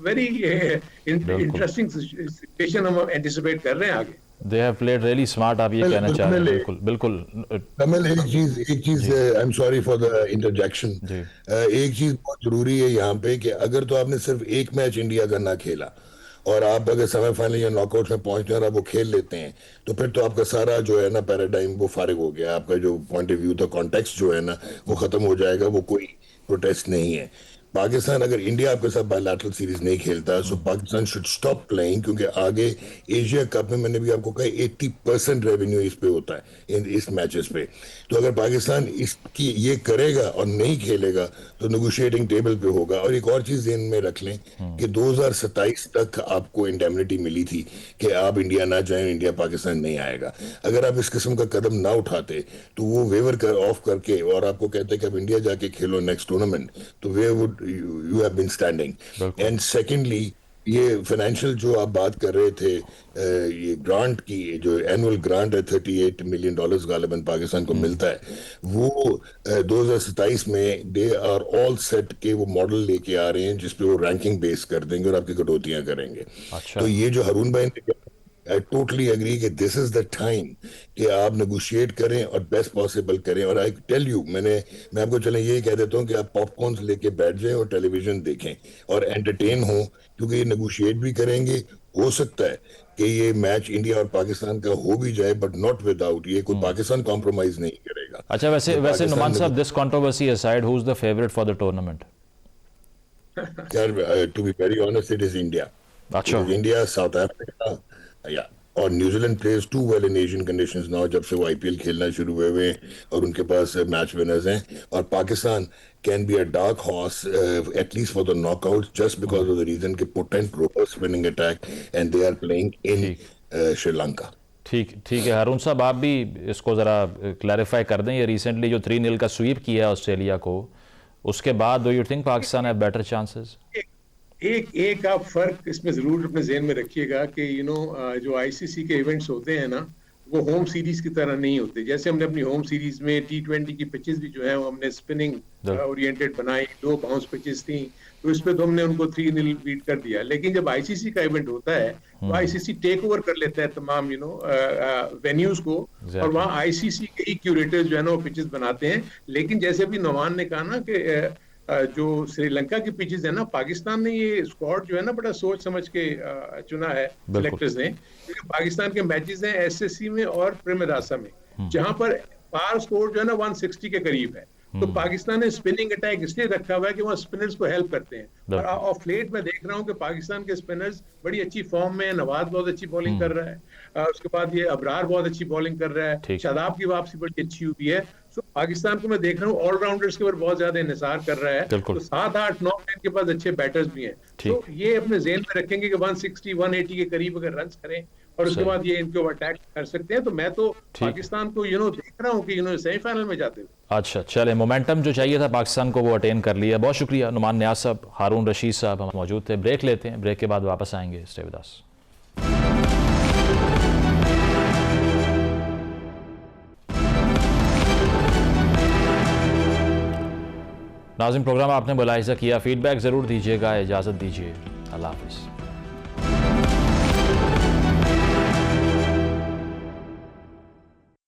वेरी इंटरेस्टिंग सिचुएशन हम एंटिसिपेट कर रहे हैं आगे। They have played really smart, आप ये कहना चाह रहे हैं? बिल्कुल। कमल, एक चीज I am sorry for the interjection. एक चीज बहुत जरूरी है यहाँ पे कि अगर तो आपने सिर्फ एक मैच इंडिया का ना खेला और आप अगर सेमीफाइनल या नॉकआउट में पहुंचते हैं और आप वो खेल लेते हैं, तो फिर तो आपका सारा जो है ना पैराडाइम वो फारिग हो गया। आपका जो पॉइंट ऑफ व्यू था, कॉन्टेक्स्ट जो है ना वो खत्म हो जाएगा, वो कोई प्रोटेस्ट नहीं है। पाकिस्तान, अगर इंडिया आपके साथ बायलैटरल सीरीज नहीं खेलता सो पाकिस्तान शुड स्टॉप प्लेइंग, क्योंकि आगे एशिया कप में मैंने भी आपको कहा 80% रेवेन्यू इस पे होता है इस मैचेस पे। तो अगर पाकिस्तान इसकी ये करेगा और नहीं खेलेगा तो नेगोशिएटिंग टेबल पे होगा। और एक और चीज ध्यान में रख लें कि 2027 तक आपको इंडेमनिटी मिली थी कि आप इंडिया ना जाएं, इंडिया पाकिस्तान नहीं आएगा। अगर आप इस किस्म का कदम ना उठाते तो वो वेवर ऑफ करके और आपको कहते कि अब इंडिया जाके खेलो नेक्स्ट टूर्नामेंट, तो we would you have been standing. And secondly, ये फाइनेंशियल जो आप बात कर रहे थे, ये ग्रांट की जो एनुअल ग्रांट है $38 मिलियन गालिबन पाकिस्तान को मिलता है, वो 2027 में दे आर ऑल सेट के वो मॉडल लेके आ रहे हैं जिसपे वो रैंकिंग बेस कर देंगे और आपकी कटौतियां करेंगे। अच्छा। तो ये जो हरून भाई ने, I totally agree कि this is the time कि आप नेगोशिएट करें और बेस्ट पॉसिबल करें। और आई टेल यू, मैं आपको चलें यही कह देता हूँ कि आप पॉपकॉर्न लेके बैठ जाएं और टेलीविजन देखें और एंटरटेन हो, क्योंकि ये नेगोशिएट भी करेंगे। हो सकता है कि ये मैच इंडिया और पाकिस्तान का हो भी जाए, बट नॉट विदाउट, ये कोई पाकिस्तान कॉम्प्रोमाइज नहीं करेगा। अच्छा, वैसे नुमान साहब, this controversy aside, who is the favourite for the tournament? To be very honest, it is India. अच्छा। इंडिया, साउथ अफ्रीका या और New Zealand plays too well in Asian conditions now, जब से वो आईपीएल खेलना शुरू हुए हुए और उनके पास मैच विनर्स हैं। और Pakistan can be a dark horse at least for the knockout, just because of the reason के potent robust spinning attack and they are playing in Sri Lanka. ठीक है। हारून साहब, आप भी इसको जरा क्लैरिफाई कर दें। ये रिसेंटली जो 3-0 का स्वीप किया ऑस्ट्रेलिया को, उसके बाद do you think Pakistan have better chances? एक आप फर्क इसमें जरूर अपने ज़हन में रखिएगा कि जो आईसीसी के इवेंट्स होते हैं ना, वो होम सीरीज की तरह नहीं होते। जैसे हमने अपनी होम सीरीज में T20 की पिचेस भी जो है वो हमने स्पिनिंग ओरिएंटेड बनाई, 2 बाउंस पिचेस थी, तो इस पे तो हमने उनको 3-0 बीट कर दिया। लेकिन जब आईसीसी का इवेंट होता है तो आईसीसी टेक ओवर कर लेता है तमाम वेन्यूज को, और वहाँ आईसीसी के ही क्यूरेटर्स जो है ना वो पिचेस बनाते हैं। लेकिन जैसे अभी नवान ने कहा ना कि जो श्रीलंका की पिचेस है ना, पाकिस्तान ने ये स्क्वाड जो है ना बड़ा सोच समझ के चुना है सिलेक्टर्स ने, क्योंकि पाकिस्तान के मैचेस हैं एसएससी में और प्रेमदासा में, जहां पर पार स्कोर जो है ना 160 के करीब है। तो पाकिस्तान ने स्पिनिंग अटैक इसलिए रखा हुआ है कि वहाँ स्पिनर्स को हेल्प करते हैं। और ऑफ लेट मैं देख रहा हूँ कि पाकिस्तान के स्पिनर्स बड़ी अच्छी फॉर्म में है। नवाज बहुत अच्छी बॉलिंग कर रहा है, उसके बाद ये अबरार बहुत अच्छी बॉलिंग कर रहा है, शादाब की वापसी बड़ी अच्छी हुई है। तो पाकिस्तान को मैं देख रहा हूँ ऑलराउंडर्स के ऊपर बहुत ज्यादा इंहिसार कर रहा है। तो 7, 8, 9 के पास अच्छे बैटर्स भी हैं। तो ये अपने ज़हन में रखेंगे कि 160, 180 के करीब अगर रन करें और उसके सही। बाद ये इनके ऊपर अटैक कर सकते हैं। तो मैं तो पाकिस्तान को देख रहा हूँ कि सेमीफाइनल में जाते हुए। अच्छा, चले, मोमेंटम जो चाहिए था पाकिस्तान को वो अटेन कर लिया। बहुत शुक्रिया नुमान नियाज़ साहब, हारून रशीद साहब हम मौजूद थे। ब्रेक लेते हैं, ब्रेक के बाद वापस आएंगे। Stay with us. नाज़रीन, प्रोग्राम आपने मुलाहिज़ा किया, फीडबैक ज़रूर दीजिएगा, इजाज़त दीजिए, अल्लाह हाफ़िज़।